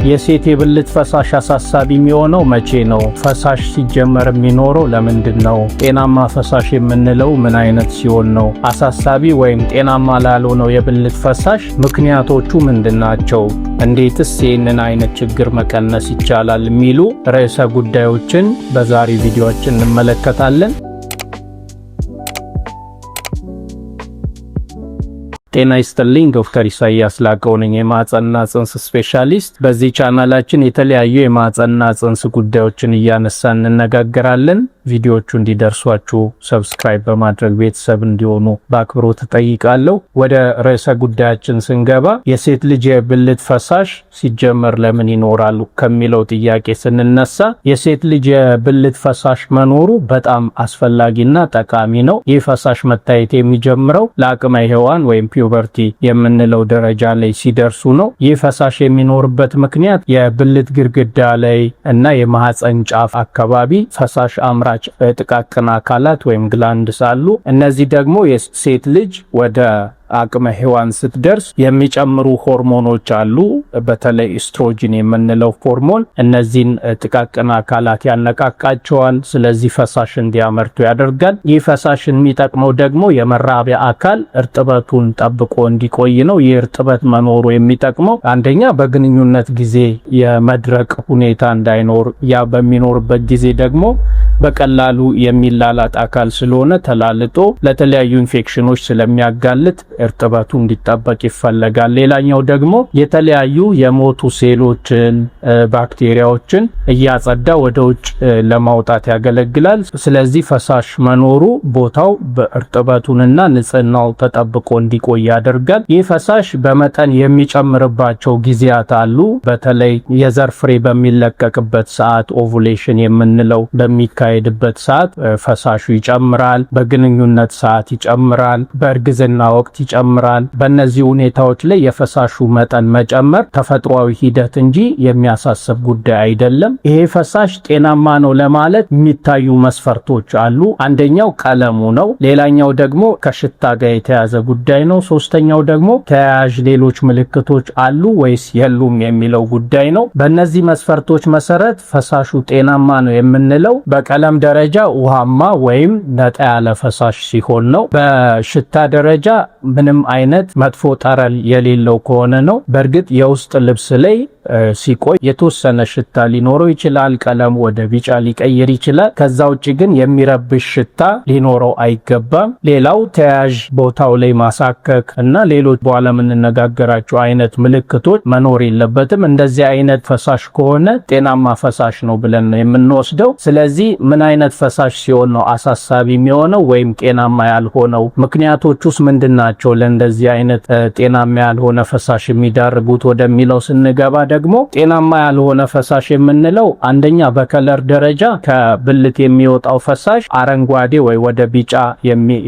የሴት የብልት ፈሳሽ አሳሳቢ የሚሆነው መቼ ነው? ፈሳሽ ሲጀመር የሚኖረው ለምንድን ነው? ጤናማ ፈሳሽ የምንለው ምን አይነት ሲሆን ነው? አሳሳቢ ወይም ጤናማ ላልሆነው የብልት ፈሳሽ ምክንያቶቹ ምንድናቸው? እንዴትስ ይህንን አይነት ችግር መቀነስ ይቻላል? የሚሉ ርዕሰ ጉዳዮችን በዛሬ ቪዲዮአችን እንመለከታለን። ጤና ይስጥልኝ። ዶክተር ኢሳያስ ላቀው ነኝ፣ የማህፀንና ጽንስ ስፔሻሊስት። በዚህ ቻናላችን የተለያዩ የማህፀንና ጽንስ ጉዳዮችን እያነሳን እንነጋገራለን። ቪዲዮቹ እንዲደርሷችሁ ሰብስክራይብ በማድረግ ቤተሰብ እንዲሆኑ በአክብሮት እጠይቃለሁ። ወደ ርዕሰ ጉዳያችን ስንገባ የሴት ልጅ የብልት ፈሳሽ ሲጀመር ለምን ይኖራሉ ከሚለው ጥያቄ ስንነሳ የሴት ልጅ የብልት ፈሳሽ መኖሩ በጣም አስፈላጊና ጠቃሚ ነው። ይህ ፈሳሽ መታየት የሚጀምረው ለአቅመ ሔዋን ወይም ፒዩበርቲ የምንለው ደረጃ ላይ ሲደርሱ ነው። ይህ ፈሳሽ የሚኖርበት ምክንያት የብልት ግድግዳ ላይ እና የማህፀን ጫፍ አካባቢ ፈሳሽ አምራች ጥቃቅን አካላት ወይም ግላንድስ አሉ። እነዚህ ደግሞ የሴት ልጅ ወደ አቅመ ሔዋን ስትደርስ የሚጨምሩ ሆርሞኖች አሉ። በተለይ ኢስትሮጂን የምንለው ሆርሞን እነዚህን ጥቃቅን አካላት ያነቃቃቸዋል። ስለዚህ ፈሳሽ እንዲያመርቱ ያደርጋል። ይህ ፈሳሽ የሚጠቅመው ደግሞ የመራቢያ አካል እርጥበቱን ጠብቆ እንዲቆይ ነው። ይህ እርጥበት መኖሩ የሚጠቅመው አንደኛ በግንኙነት ጊዜ የመድረቅ ሁኔታ እንዳይኖር፣ ያ በሚኖርበት ጊዜ ደግሞ በቀላሉ የሚላላጥ አካል ስለሆነ ተላልጦ ለተለያዩ ኢንፌክሽኖች ስለሚያጋልጥ እርጥበቱ እንዲጠበቅ ይፈለጋል። ሌላኛው ደግሞ የተለያዩ የሞቱ ሴሎችን፣ ባክቴሪያዎችን እያጸዳ ወደ ውጭ ለማውጣት ያገለግላል። ስለዚህ ፈሳሽ መኖሩ ቦታው በእርጥበቱንና ንጽህናው ተጠብቆ እንዲቆይ ያደርጋል። ይህ ፈሳሽ በመጠን የሚጨምርባቸው ጊዜያት አሉ። በተለይ የዘር ፍሬ በሚለቀቅበት ሰዓት፣ ኦቭሌሽን የምንለው በሚካሄድበት ሰዓት ፈሳሹ ይጨምራል። በግንኙነት ሰዓት ይጨምራል። በእርግዝና ወቅት ይጨምራል። በእነዚህ ሁኔታዎች ላይ የፈሳሹ መጠን መጨመር ተፈጥሯዊ ሂደት እንጂ የሚያሳስብ ጉዳይ አይደለም። ይሄ ፈሳሽ ጤናማ ነው ለማለት የሚታዩ መስፈርቶች አሉ። አንደኛው ቀለሙ ነው። ሌላኛው ደግሞ ከሽታ ጋር የተያዘ ጉዳይ ነው። ሶስተኛው ደግሞ ተያያዥ ሌሎች ምልክቶች አሉ ወይስ የሉም የሚለው ጉዳይ ነው። በእነዚህ መስፈርቶች መሰረት ፈሳሹ ጤናማ ነው የምንለው በቀለም ደረጃ ውሃማ ወይም ነጣ ያለ ፈሳሽ ሲሆን ነው። በሽታ ደረጃ ምንም አይነት መጥፎ ጠረን የሌለው ከሆነ ነው። በእርግጥ የውስጥ ልብስ ላይ ሲቆይ የተወሰነ ሽታ ሊኖረው ይችላል። ቀለም ወደ ቢጫ ሊቀይር ይችላል። ከዛ ውጭ ግን የሚረብሽ ሽታ ሊኖረው አይገባም። ሌላው ተያያዥ ቦታው ላይ ማሳከክ እና ሌሎች በኋላ የምንነጋገራቸው አይነት ምልክቶች መኖር የለበትም። እንደዚህ አይነት ፈሳሽ ከሆነ ጤናማ ፈሳሽ ነው ብለን ነው የምንወስደው። ስለዚህ ምን አይነት ፈሳሽ ሲሆን ነው አሳሳቢ የሚሆነው ወይም ጤናማ ያልሆነው? ምክንያቶቹስ ምንድናቸው ለእንደዚህ አይነት ጤናማ ያልሆነ ፈሳሽ የሚዳርጉት ወደሚለው ስንገባ ደግሞ ጤናማ ያልሆነ ፈሳሽ የምንለው አንደኛ በከለር ደረጃ ከብልት የሚወጣው ፈሳሽ አረንጓዴ ወይ ወደ ቢጫ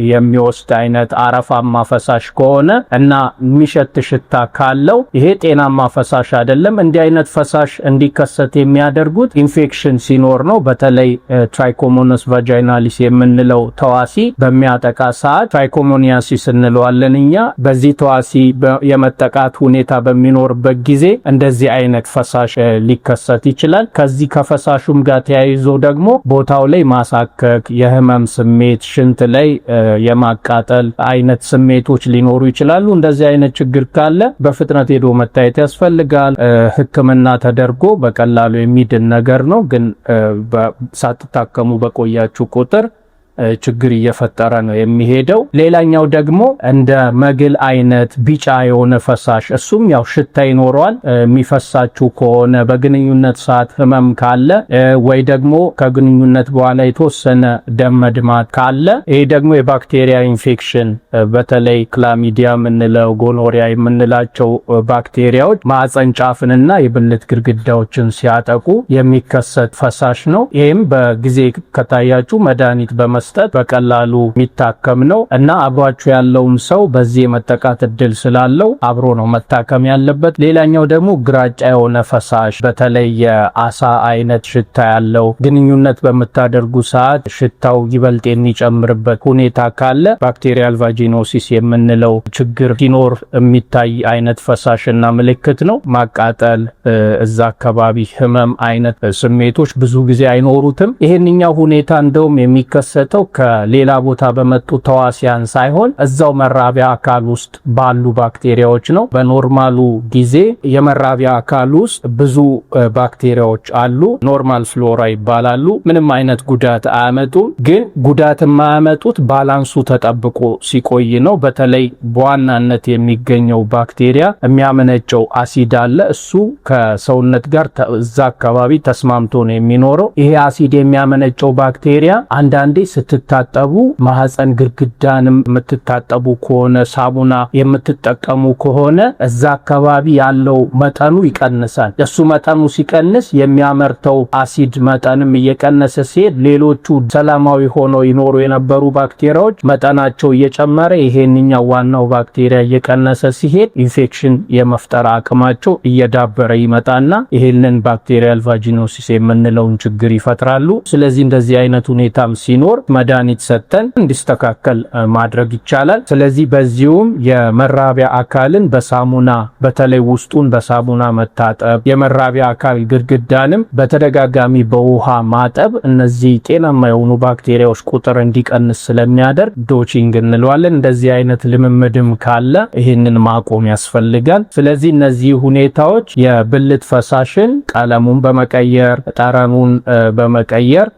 የሚወስድ አይነት አረፋማ ፈሳሽ ከሆነ እና የሚሸት ሽታ ካለው ይሄ ጤናማ ፈሳሽ አይደለም። እንዲህ አይነት ፈሳሽ እንዲከሰት የሚያደርጉት ኢንፌክሽን ሲኖር ነው። በተለይ ትራይኮሞናስ ቫጃይናሊስ የምንለው ተዋሲ በሚያጠቃ ሰዓት ትራይኮሞኒያሲስ እንለዋለን እኛ። በዚህ ተዋሲ የመጠቃት ሁኔታ በሚኖርበት ጊዜ እንደዚህ አይነት ፈሳሽ ሊከሰት ይችላል። ከዚህ ከፈሳሹም ጋር ተያይዞ ደግሞ ቦታው ላይ ማሳከክ፣ የህመም ስሜት፣ ሽንት ላይ የማቃጠል አይነት ስሜቶች ሊኖሩ ይችላሉ። እንደዚህ አይነት ችግር ካለ በፍጥነት ሄዶ መታየት ያስፈልጋል። ሕክምና ተደርጎ በቀላሉ የሚድን ነገር ነው። ግን ሳትታከሙ በቆያችሁ ቁጥር ችግር እየፈጠረ ነው የሚሄደው። ሌላኛው ደግሞ እንደ መግል አይነት ቢጫ የሆነ ፈሳሽ፣ እሱም ያው ሽታ ይኖረዋል። የሚፈሳችሁ ከሆነ በግንኙነት ሰዓት ህመም ካለ ወይ ደግሞ ከግንኙነት በኋላ የተወሰነ ደም መድማት ካለ ይሄ ደግሞ የባክቴሪያ ኢንፌክሽን በተለይ ክላሚዲያ የምንለው ጎኖሪያ የምንላቸው ባክቴሪያዎች ማህፀን ጫፍንና የብልት ግድግዳዎችን ሲያጠቁ የሚከሰት ፈሳሽ ነው። ይህም በጊዜ ከታያችሁ መድኃኒት በመስጠት በቀላሉ የሚታከም ነው እና አብሯችሁ ያለውም ሰው በዚህ የመጠቃት እድል ስላለው አብሮ ነው መታከም ያለበት። ሌላኛው ደግሞ ግራጫ የሆነ ፈሳሽ በተለይ የአሳ አይነት ሽታ ያለው ግንኙነት በምታደርጉ ሰዓት ሽታው ይበልጥ የሚጨምርበት ሁኔታ ካለ ባክቴሪያል ቫጂኖሲስ የምንለው ችግር ሲኖር የሚታይ አይነት ፈሳሽና ምልክት ነው። ማቃጠል፣ እዛ አካባቢ ህመም አይነት ስሜቶች ብዙ ጊዜ አይኖሩትም። ይሄንኛው ሁኔታ እንደውም የሚከሰተው ከሌላ ቦታ በመጡ ተዋሲያን ሳይሆን እዛው መራቢያ አካል ውስጥ ባሉ ባክቴሪያዎች ነው። በኖርማሉ ጊዜ የመራቢያ አካል ውስጥ ብዙ ባክቴሪያዎች አሉ። ኖርማል ፍሎራ ይባላሉ። ምንም አይነት ጉዳት አያመጡም። ግን ጉዳት የማያመጡት ባላንሱ ተጠብቆ ሲቆይ ነው። በተለይ በዋናነት የሚገኘው ባክቴሪያ የሚያመነጨው አሲድ አለ። እሱ ከሰውነት ጋር እዛ አካባቢ ተስማምቶ ነው የሚኖረው። ይሄ አሲድ የሚያመነጨው ባክቴሪያ አንዳንዴ ስትታጠቡ ማህፀን ግድግዳንም የምትታጠቡ ከሆነ ሳሙና የምትጠቀሙ ከሆነ እዛ አካባቢ ያለው መጠኑ ይቀንሳል። እሱ መጠኑ ሲቀንስ የሚያመርተው አሲድ መጠንም እየቀነሰ ሲሄድ ሌሎቹ ሰላማዊ ሆነው ይኖሩ የነበሩ ባክቴሪያዎች መጠናቸው እየጨመረ ይሄንኛው ዋናው ባክቴሪያ እየቀነሰ ሲሄድ ኢንፌክሽን የመፍጠር አቅማቸው እየዳበረ ይመጣና ይሄንን ባክቴሪያል ቫጂኖሲስ የምንለውን ችግር ይፈጥራሉ። ስለዚህ እንደዚህ አይነት ሁኔታም ሲኖር መድኃኒት ሰጥተን እንዲስተካከል ማድረግ ይቻላል። ስለዚህ በዚሁም የመራቢያ አካልን በሳሙና በተለይ ውስጡን በሳሙና መታጠብ፣ የመራቢያ አካል ግድግዳንም በተደጋጋሚ በውሃ ማጠብ እነዚህ ጤናማ የሆኑ ባክቴሪያዎች ቁጥር እንዲቀንስ ስለሚያደርግ ዶቺንግ እንለዋለን። እንደዚህ አይነት ልምምድም ካለ ይህንን ማቆም ያስፈልጋል። ስለዚህ እነዚህ ሁኔታዎች የብልት ፈሳሽን ቀለሙን በመቀየር ጠረኑን በመቀየር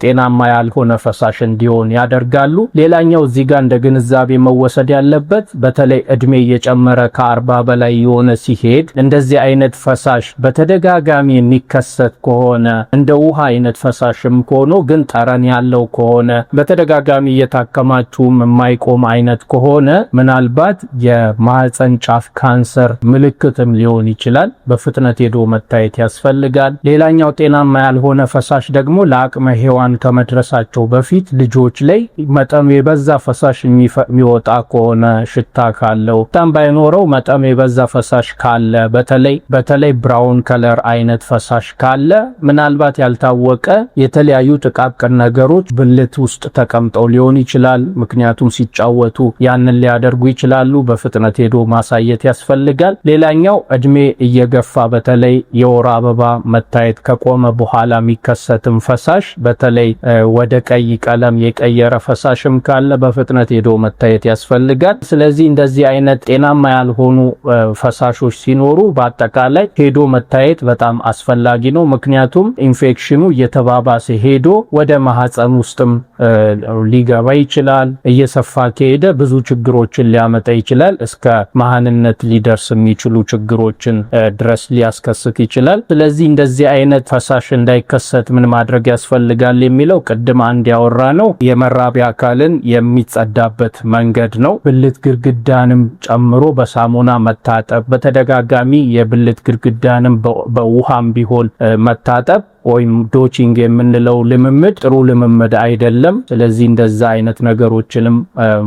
ጤናማ ያልሆነ ፈሳሽ እንዲሆን ያደርጋሉ። ሌላኛው እዚህ ጋር እንደ ግንዛቤ መወሰድ ያለበት በተለይ እድሜ እየጨመረ ከ40 በላይ የሆነ ሲሄድ እንደዚህ አይነት ፈሳሽ በተደጋጋሚ የሚከሰት ከሆነ እንደ ውሃ አይነት ፈሳሽም ሆኖ ግን ጠረን ያለው ከሆነ በተደጋጋሚ እየታከማችሁም የማይቆም አይነት ከሆነ ምናልባት የማህፀን ጫፍ ካንሰር ምልክትም ሊሆን ይችላል። በፍጥነት ሄዶ መታየት ያስፈልጋል። ሌላኛው ጤናማ ያልሆነ ፈሳሽ ደግሞ ለአቅመ ሔዋን ከመድረሳቸው በፊት ልጆች ላይ መጠኑ የበዛ ፈሳሽ የሚወጣ ከሆነ ሽታ ካለው በጣም ባይኖረው መጠኑ የበዛ ፈሳሽ ካለ በተለይ ብራውን ከለር አይነት ፈሳሽ ካለ ምናልባት ያልታወቀ የተለያዩ ጥቃቅን ነገሮች ብልት ውስጥ ተቀምጠው ሊሆን ይችላል። ምክንያቱም ሲጫወቱ ያንን ሊያደርጉ ይችላሉ። በፍጥነት ሄዶ ማሳየት ያስፈልጋል። ሌላኛው እድሜ እየገፋ በተለይ የወር አበባ መታየት ከቆመ በኋላ የሚከሰትም ፈሳሽ በተለይ ወደ ቀይ ቀለም የቀየረ ፈሳሽም ካለ በፍጥነት ሄዶ መታየት ያስፈልጋል። ስለዚህ እንደዚህ አይነት ጤናማ ያልሆኑ ፈሳሾች ሲኖሩ በአጠቃላይ ሄዶ መታየት በጣም አስፈላጊ ነው። ምክንያቱም ኢንፌክሽኑ እየተባባሰ ሄዶ ወደ ማህፀን ውስጥም ሊገባ ይችላል። እየሰፋ ከሄደ ብዙ ችግሮችን ሊያመጣ ይችላል። እስከ መሃንነት ሊደርስ የሚችሉ ችግሮችን ድረስ ሊያስከስት ይችላል። ስለዚህ እንደዚህ አይነት ፈሳሽ እንዳይከሰት ምን ማድረግ ያስፈልጋል የሚለው ቅድም አንድ ያወራ ነው የመራቢያ አካልን የሚጸዳበት መንገድ ነው። ብልት ግድግዳንም ጨምሮ በሳሙና መታጠብ፣ በተደጋጋሚ የብልት ግድግዳንም በውሃም ቢሆን መታጠብ ወይም ዶቺንግ የምንለው ልምምድ ጥሩ ልምምድ አይደለም። ስለዚህ እንደዛ አይነት ነገሮችንም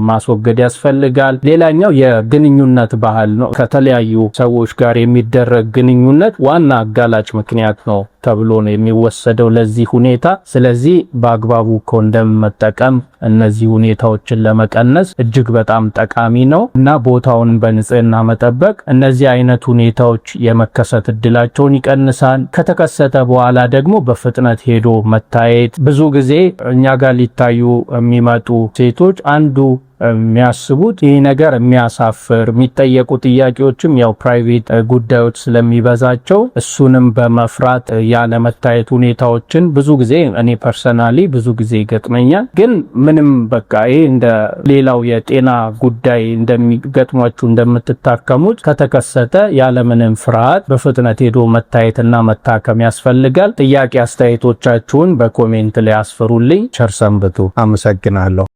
ማስወገድ ያስፈልጋል። ሌላኛው የግንኙነት ባህል ነው። ከተለያዩ ሰዎች ጋር የሚደረግ ግንኙነት ዋና አጋላጭ ምክንያት ነው ተብሎ ነው የሚወሰደው ለዚህ ሁኔታ። ስለዚህ በአግባቡ ኮንደም መጠቀም እነዚህ ሁኔታዎችን ለመቀነስ እጅግ በጣም ጠቃሚ ነው እና ቦታውን በንጽህና መጠበቅ እነዚህ አይነት ሁኔታዎች የመከሰት እድላቸውን ይቀንሳል። ከተከሰተ በኋላ ደግሞ በፍጥነት ሄዶ መታየት። ብዙ ጊዜ እኛ ጋር ሊታዩ የሚመጡ ሴቶች አንዱ የሚያስቡት ይህ ነገር የሚያሳፍር የሚጠየቁ ጥያቄዎችም ያው ፕራይቬት ጉዳዮች ስለሚበዛቸው እሱንም በመፍራት ያለ መታየት ሁኔታዎችን ብዙ ጊዜ እኔ ፐርሰናሊ ብዙ ጊዜ ይገጥመኛል። ግን ምንም በቃ ይሄ እንደ ሌላው የጤና ጉዳይ እንደሚገጥሟችሁ እንደምትታከሙት ከተከሰተ ያለ ምንም ፍርሃት በፍጥነት ሄዶ መታየትና መታከም ያስፈልጋል። ጥያቄ አስተያየቶቻችሁን በኮሜንት ላይ አስፍሩልኝ። ቸር ሰንብቱ። አመሰግናለሁ።